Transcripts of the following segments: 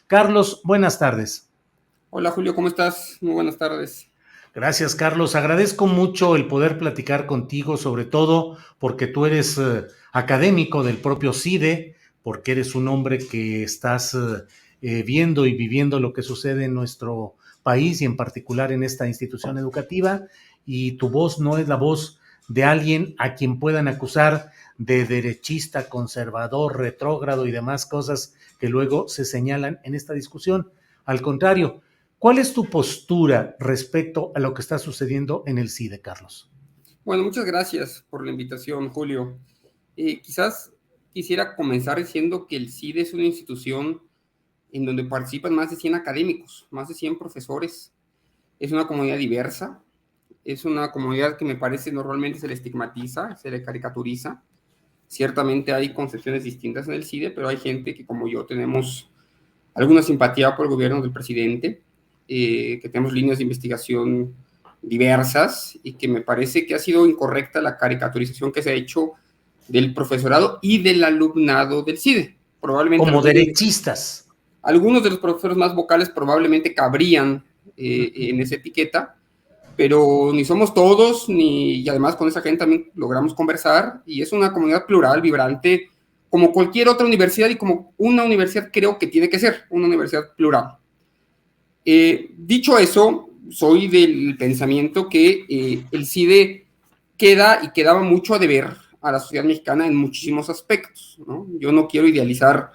Carlos, buenas tardes. Hola Julio, ¿cómo estás? Muy buenas tardes. Gracias, Carlos. Agradezco mucho el poder platicar contigo, sobre todo porque tú eres académico del propio CIDE, porque eres un hombre que estás viendo y viviendo lo que sucede en nuestro país y en particular en esta institución educativa, y tu voz no es la voz de alguien a quien puedan acusar de derechista, conservador, retrógrado y demás cosas que luego se señalan en esta discusión. Al contrario, ¿cuál es tu postura respecto a lo que está sucediendo en el CIDE, Carlos? Bueno, muchas gracias por la invitación, Julio. Quizás quisiera comenzar diciendo que el CIDE es una institución en donde participan más de 100 académicos, más de 100 profesores. Es una comunidad diversa, es una comunidad que me parece normalmente se le estigmatiza, se le caricaturiza. Ciertamente hay concepciones distintas en el CIDE, pero hay gente que como yo tenemos alguna simpatía por el gobierno del presidente, que tenemos líneas de investigación diversas y que me parece que ha sido incorrecta la caricaturización que se ha hecho del profesorado y del alumnado del CIDE. Probablemente Como derechistas. algunos de los profesores más vocales probablemente cabrían en esa etiqueta, pero ni somos todos, y además con esa gente también logramos conversar, y es una comunidad plural, vibrante, como cualquier otra universidad y como una universidad creo que tiene que ser, una universidad plural. Dicho eso, soy del pensamiento que el CIDE queda y quedaba mucho a deber a la sociedad mexicana en muchísimos aspectos, ¿no? Yo no quiero idealizar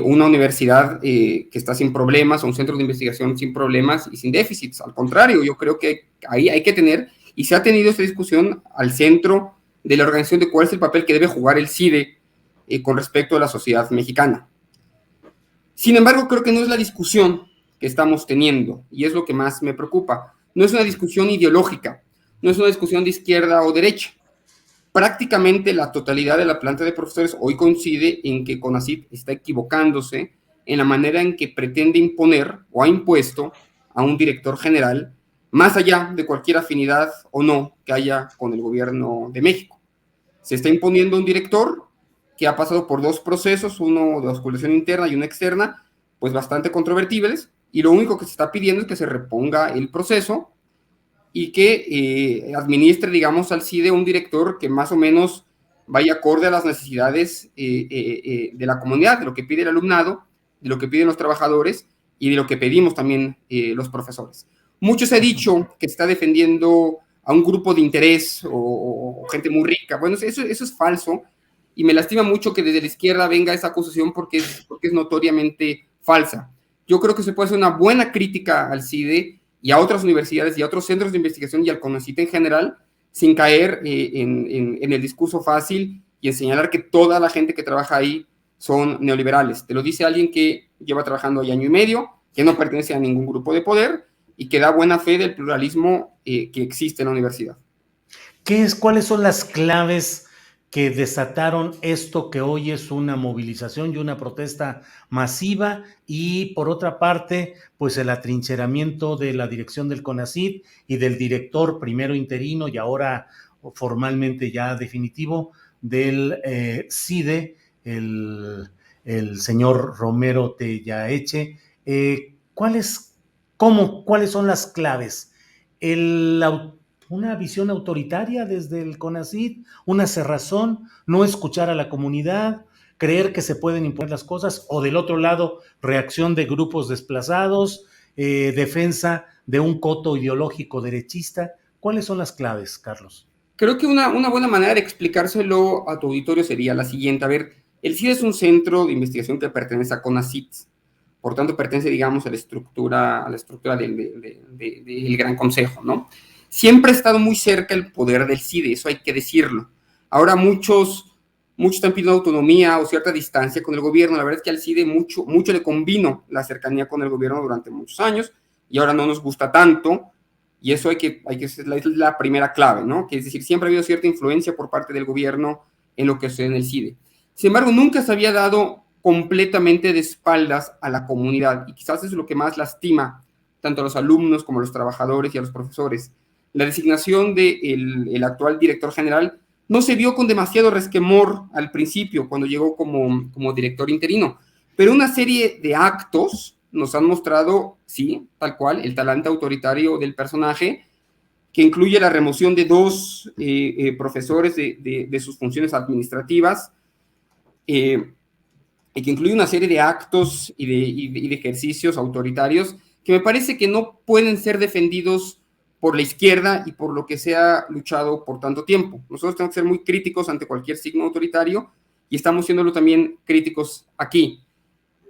una universidad que está sin problemas o un centro de investigación sin problemas y sin déficits. Al contrario, yo creo que ahí hay que tener, y se ha tenido esta discusión al centro de la organización de cuál es el papel que debe jugar el CIDE con respecto a la sociedad mexicana. Sin embargo, creo que no es la discusión que estamos teniendo, y es lo que más me preocupa. No es una discusión ideológica, no es una discusión de izquierda o derecha. Prácticamente la totalidad de la planta de profesores hoy coincide en que CONACYT está equivocándose en la manera en que pretende imponer o ha impuesto a un director general, más allá de cualquier afinidad o no que haya con el gobierno de México. Se está imponiendo un director que ha pasado por dos procesos, uno de osculación interna y una externa, pues bastante controvertibles, y lo único que se está pidiendo es que se reponga el proceso y que administre, digamos, al CIDE un director que más o menos vaya acorde a las necesidades de la comunidad, de lo que pide el alumnado, de lo que piden los trabajadores y de lo que pedimos también los profesores. Mucho se ha dicho que está defendiendo a un grupo de interés o gente muy rica. Bueno, eso es falso, y me lastima mucho que desde la izquierda venga esa acusación porque es notoriamente falsa. Yo creo que se puede hacer una buena crítica al CIDE y a otras universidades y a otros centros de investigación y al CONACYT en general, sin caer en el discurso fácil y en señalar que toda la gente que trabaja ahí son neoliberales. Te lo dice alguien que lleva trabajando ahí año y medio, que no pertenece a ningún grupo de poder y que da buena fe del pluralismo que existe en la universidad. ¿Cuáles son las claves que desataron esto que hoy es una movilización y una protesta masiva? Y por otra parte, pues el atrincheramiento de la dirección del CONACYT y del director primero interino y ahora formalmente ya definitivo del CIDE, el señor Romero Tellaeche. ¿Cuáles son las claves? El una visión autoritaria desde el CONACYT, una cerrazón, no escuchar a la comunidad, creer que se pueden imponer las cosas, o del otro lado, reacción de grupos desplazados, defensa de un coto ideológico derechista. ¿Cuáles son las claves, Carlos? Creo que una buena manera de explicárselo a tu auditorio sería la siguiente. A ver, el CIDE es un centro de investigación que pertenece a CONACYT, por tanto pertenece, digamos, a la estructura del Gran Consejo, ¿no? Siempre ha estado muy cerca el poder del CIDE, eso hay que decirlo. Ahora muchos están pidiendo autonomía o cierta distancia con el gobierno. La verdad es que al CIDE mucho le convino la cercanía con el gobierno durante muchos años y ahora no nos gusta tanto. Y eso es la primera clave, ¿no? Que es decir, siempre ha habido cierta influencia por parte del gobierno en lo que sucede en el CIDE. Sin embargo, nunca se había dado completamente de espaldas a la comunidad, y quizás eso es lo que más lastima tanto a los alumnos como a los trabajadores y a los profesores. La designación del actual director general no se vio con demasiado resquemor al principio, cuando llegó como director interino, pero una serie de actos nos han mostrado, sí, tal cual, el talante autoritario del personaje, que incluye la remoción de 2 profesores de sus funciones administrativas, y que incluye una serie de actos y de ejercicios autoritarios que me parece que no pueden ser defendidos por la izquierda y por lo que se ha luchado por tanto tiempo. Nosotros tenemos que ser muy críticos ante cualquier signo autoritario y estamos siéndolo también críticos aquí.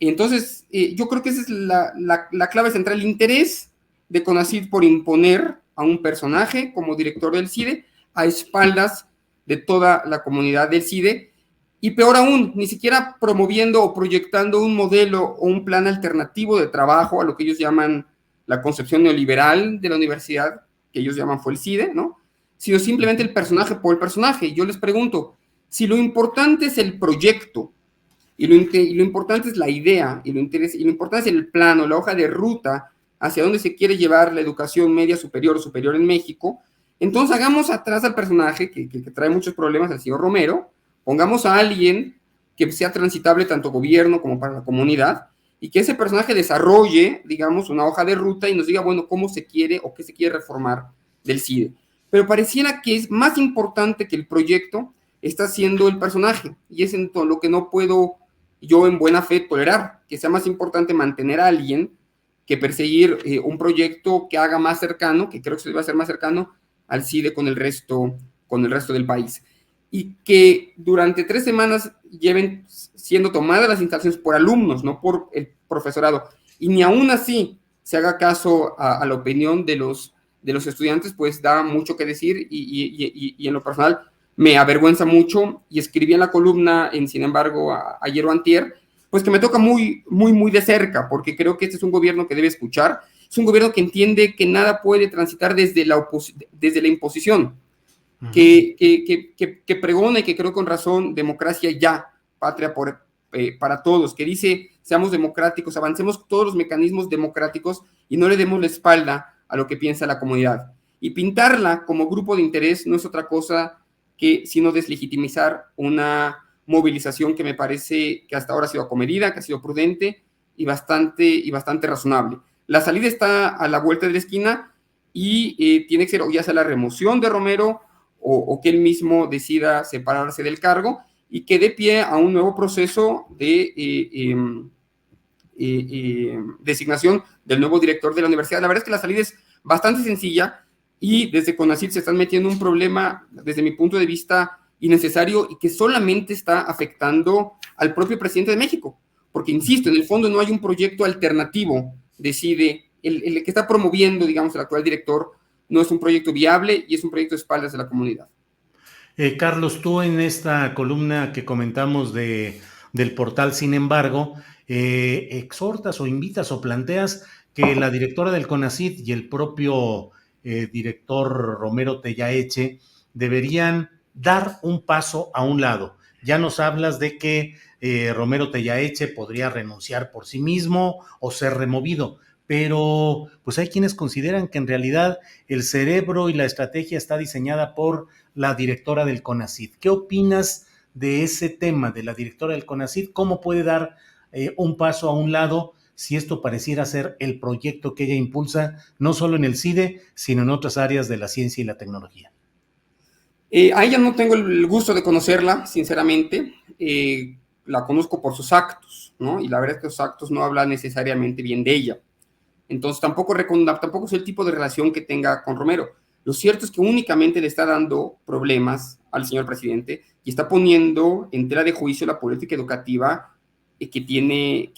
Entonces, yo creo que esa es la clave central, el interés de CONACYT por imponer a un personaje como director del CIDE a espaldas de toda la comunidad del CIDE, y peor aún, ni siquiera promoviendo o proyectando un modelo o un plan alternativo de trabajo a lo que ellos llaman la concepción neoliberal de la universidad, que ellos llaman fue el CIDE, ¿no? Sino simplemente el personaje por el personaje. Y yo les pregunto, si lo importante es el proyecto, y lo importante es la idea, y lo importante es el plano, la hoja de ruta hacia dónde se quiere llevar la educación media superior o superior en México, entonces hagamos atrás al personaje que trae muchos problemas, al señor Romero, pongamos a alguien que sea transitable tanto gobierno como para la comunidad, y que ese personaje desarrolle, digamos, una hoja de ruta y nos diga, bueno, cómo se quiere o qué se quiere reformar del CIDE. Pero pareciera que es más importante que el proyecto está siendo el personaje, y es en todo lo que no puedo yo en buena fe tolerar, que sea más importante mantener a alguien que perseguir un proyecto que haga más cercano, que creo que se debe hacer más cercano al CIDE con el resto del país. Y que durante 3 semanas lleven siendo tomadas las instalaciones por alumnos, no por el profesorado, y ni aún así se haga caso a la opinión de los estudiantes, pues da mucho que decir, y en lo personal me avergüenza mucho, y escribí en la columna, sin embargo, ayer o antier, pues que me toca muy, muy, muy de cerca, porque creo que este es un gobierno que debe escuchar, es un gobierno que entiende que nada puede transitar desde la imposición, que pregona, y que creo con razón, democracia ya, patria para todos, que dice, seamos democráticos, avancemos todos los mecanismos democráticos y no le demos la espalda a lo que piensa la comunidad. Y pintarla como grupo de interés no es otra cosa que sino deslegitimizar una movilización que me parece que hasta ahora ha sido acomedida, que ha sido prudente y bastante razonable. La salida está a la vuelta de la esquina, y tiene que ser o ya sea la remoción de Romero o que él mismo decida separarse del cargo y que dé pie a un nuevo proceso de designación del nuevo director de la universidad. La verdad es que la salida es bastante sencilla, y desde CONACYT se están metiendo un problema, desde mi punto de vista, innecesario, y que solamente está afectando al propio presidente de México, porque, insisto, en el fondo no hay un proyecto alternativo, decide, el que está promoviendo, digamos, el actual director, no es un proyecto viable y es un proyecto de espaldas de la comunidad. Carlos, tú en esta columna que comentamos del portal, sin embargo, exhortas o invitas o planteas que la directora del CONACYT y el propio director Romero Tellaeche deberían dar un paso a un lado. Ya nos hablas de que Romero Tellaeche podría renunciar por sí mismo o ser removido, pero pues hay quienes consideran que en realidad el cerebro y la estrategia está diseñada por la directora del CONACYT. ¿Qué opinas de ese tema de la directora del CONACYT? ¿Cómo puede dar un paso a un lado si esto pareciera ser el proyecto que ella impulsa, no solo en el CIDE, sino en otras áreas de la ciencia y la tecnología? A ella no tengo el gusto de conocerla, sinceramente. La conozco por sus actos, ¿no? Y la verdad es que sus actos no hablan necesariamente bien de ella. Entonces tampoco es el tipo de relación que tenga con Romero. Lo cierto es que únicamente le está dando problemas al señor presidente y está poniendo en tela de juicio la política educativa que tiene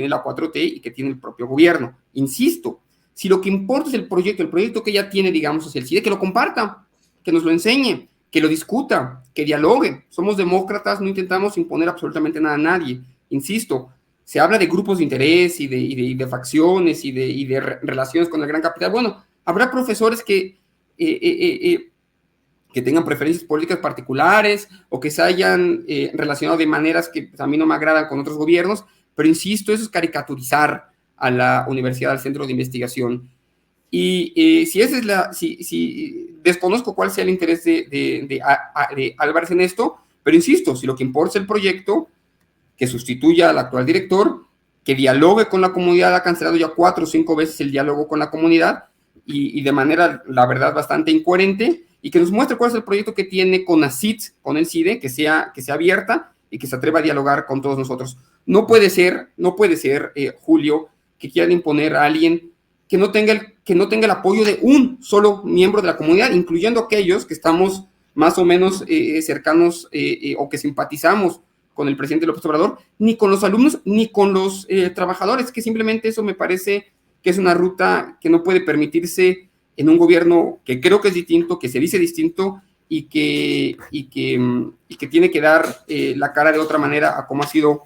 la 4T y que tiene el propio gobierno. Insisto, si lo que importa es el proyecto que ella tiene, digamos, hacia el CIDE, que lo comparta, que nos lo enseñe, que lo discuta, que dialogue. Somos demócratas, no intentamos imponer absolutamente nada a nadie. Insisto, se habla de grupos de interés y de facciones y de relaciones con el gran capital. Bueno, habrá profesores que tengan preferencias políticas particulares o que se hayan relacionado de maneras que a mí no me agradan con otros gobiernos, pero insisto, eso es caricaturizar a la universidad, al centro de investigación. Y si desconozco cuál sea el interés de Álvarez en esto, pero insisto, si lo que importa es el proyecto, que sustituya al actual director, que dialogue con la comunidad. Ha cancelado ya 4 o 5 veces el diálogo con la comunidad y de manera, la verdad, bastante incoherente, y que nos muestre cuál es el proyecto que tiene con ACID, con el CIDE, que sea abierta y que se atreva a dialogar con todos nosotros. No puede ser, Julio, que quieran imponer a alguien que no tenga el apoyo de un solo miembro de la comunidad, incluyendo aquellos que estamos más o menos cercanos o que simpatizamos con el presidente López Obrador, ni con los alumnos, ni con los trabajadores, que simplemente eso me parece que es una ruta que no puede permitirse en un gobierno que creo que es distinto, que se dice distinto y que tiene que dar la cara de otra manera a como ha sido,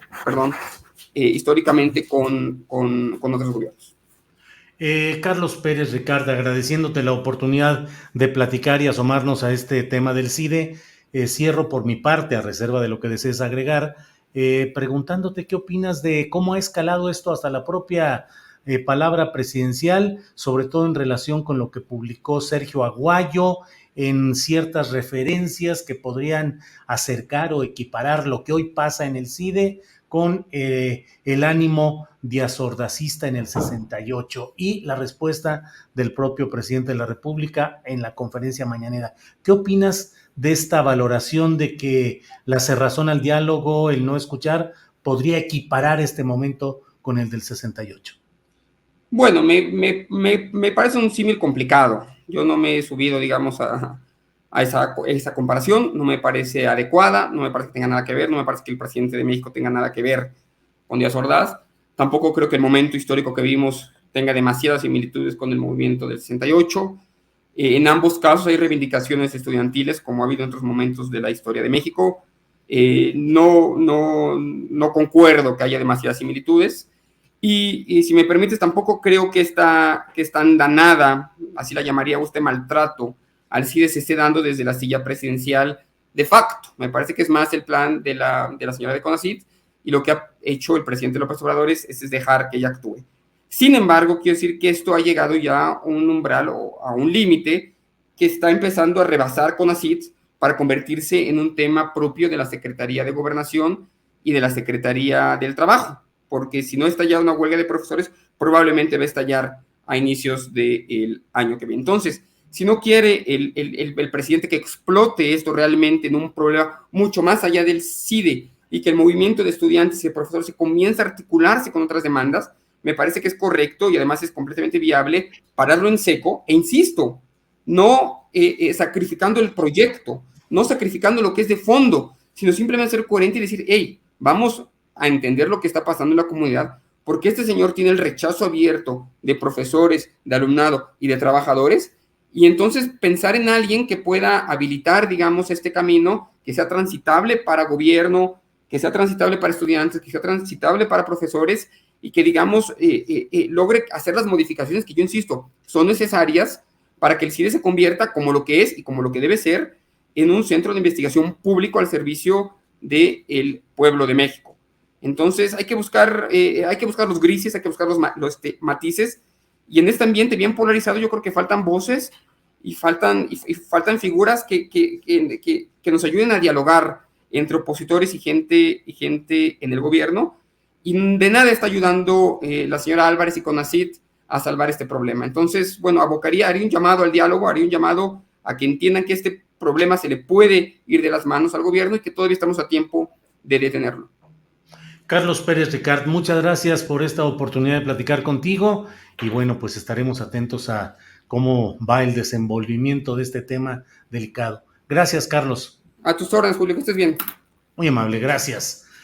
históricamente con otros gobiernos. Carlos Pérez Ricard, agradeciéndote la oportunidad de platicar y asomarnos a este tema del CIDE. Cierro por mi parte, a reserva de lo que desees agregar, preguntándote qué opinas de cómo ha escalado esto hasta la propia palabra presidencial, sobre todo en relación con lo que publicó Sergio Aguayo, en ciertas referencias que podrían acercar o equiparar lo que hoy pasa en el CIDE con el ánimo diazordacista en el 68 y la respuesta del propio presidente de la República en la conferencia mañanera. ¿Qué opinas de esta valoración de que la cerrazón al diálogo, el no escuchar, podría equiparar este momento con el del 68? Bueno, me parece un símil complicado. Yo no me he subido, digamos, a esa comparación. No me parece adecuada, no me parece que tenga nada que ver, no me parece que el presidente de México tenga nada que ver con Díaz Ordaz. Tampoco creo que el momento histórico que vimos tenga demasiadas similitudes con el movimiento del 68. En ambos casos hay reivindicaciones estudiantiles, como ha habido en otros momentos de la historia de México. No concuerdo que haya demasiadas similitudes. Y si me permites, tampoco creo que esta andanada, así la llamaría usted, maltrato al CIDE se esté dando desde la silla presidencial de facto. Me parece que es más el plan de la señora de CONACYT, y lo que ha hecho el presidente López Obrador es dejar que ella actúe. Sin embargo, quiero decir que esto ha llegado ya a un umbral o a un límite que está empezando a rebasar CONACYT para convertirse en un tema propio de la Secretaría de Gobernación y de la Secretaría del Trabajo, porque si no estalla una huelga de profesores, probablemente va a estallar a inicios del año que viene. Entonces, si no quiere el presidente que explote esto realmente en un problema mucho más allá del CIDE y que el movimiento de estudiantes y de profesores se comience a articularse con otras demandas, me parece que es correcto y además es completamente viable pararlo en seco, e insisto, no sacrificando el proyecto, no sacrificando lo que es de fondo, sino simplemente ser coherente y decir, hey, vamos a entender lo que está pasando en la comunidad, porque este señor tiene el rechazo abierto de profesores, de alumnado y de trabajadores, y entonces pensar en alguien que pueda habilitar, digamos, este camino, que sea transitable para gobierno, que sea transitable para estudiantes, que sea transitable para profesores, y que, digamos, logre hacer las modificaciones que yo insisto, son necesarias para que el CIDE se convierta, como lo que es y como lo que debe ser, en un centro de investigación público al servicio del pueblo de México. Entonces hay que buscar los grises, hay que buscar los matices, y en este ambiente bien polarizado yo creo que faltan voces y faltan figuras que nos ayuden a dialogar entre opositores y gente en el gobierno, y de nada está ayudando la señora Álvarez y CONACYT a salvar este problema. Entonces, bueno, haría un llamado al diálogo, haría un llamado a que entiendan que este problema se le puede ir de las manos al gobierno y que todavía estamos a tiempo de detenerlo. Carlos Pérez Ricard, muchas gracias por esta oportunidad de platicar contigo, y bueno, pues estaremos atentos a cómo va el desenvolvimiento de este tema delicado. Gracias, Carlos. A tus órdenes, Julio, que estés bien. Muy amable, gracias.